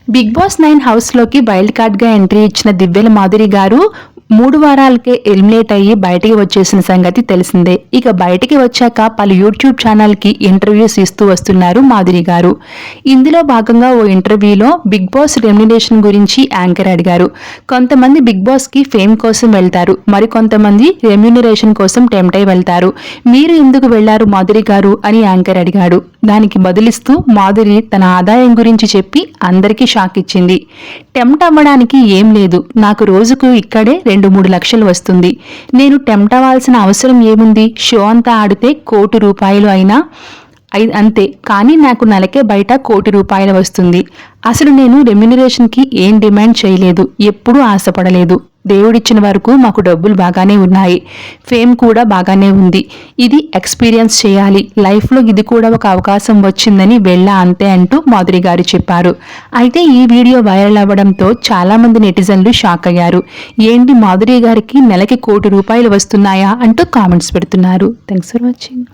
Big boss 9 హౌస్లోకి wild కార్డ్గా entry ఇచ్చిన దివ్యల మాధురి గారు 3 వారాలకే ఎలిమినేట్ అయ్యి బయటికి వచ్చేసిన సంగతి తెలిసిందే. ఇక బయటికి వచ్చాక పలు యూట్యూబ్ ఛానల్కి ఇంటర్వ్యూస్ ఇస్తూ వస్తున్నారు మాధురి గారు. ఇందులో భాగంగా ఓ ఇంటర్వ్యూలో బిగ్ బాస్ రెమ్యునరేషన్ గురించి యాంకర్ అడిగారు. కొంతమంది బిగ్ బాస్కి ఫేమ్ కోసం వెళ్తారు, మరికొంతమంది రెమ్యునరేషన్ కోసం టెంప్ట్ అయి వెళ్తారు. మీరు ఎందుకు వెళ్లారు మాధురి గారు అని యాంకర్ అడిగాడు. దానికి బదులిస్తూ మాధురి తన ఆదాయం గురించి చెప్పి అందరికీ షాక్ ఇచ్చింది. టెంప్ట్ అవ్వడానికి ఏం లేదు, నాకు రోజుకు ఇక్కడే 2-3 లక్షలు వస్తుంది. నేను టెంప్ట్ అవ్వాల్సిన అవసరం ఏముంది? షో అంతా ఆడితే ₹1,00,00,000 అయినా అంతే, కానీ నాకు నెలకే బయట ₹1,00,00,000 వస్తుంది. అసలు నేను రెమ్యునరేషన్కి ఏం డిమాండ్ చేయలేదు, ఎప్పుడూ ఆశపడలేదు. దేవుడిచ్చిన వరకు మాకు డబ్బులు బాగానే ఉన్నాయి, ఫేమ్ కూడా బాగానే ఉంది. ఇది ఎక్స్పీరియన్స్ చేయాలి, లైఫ్లో ఇది కూడా ఒక అవకాశం వచ్చిందని వెళ్ళా అంతే అంటూ మాధురి గారు చెప్పారు. అయితే ఈ వీడియో వైరల్ అవ్వడంతో చాలామంది నెటిజన్లు షాక్ అయ్యారు. ఏంటి మాధురి గారికి నెలకి ₹1,00,00,000 వస్తున్నాయా అంటూ కామెంట్స్ పెడుతున్నారు. Thanks for watching.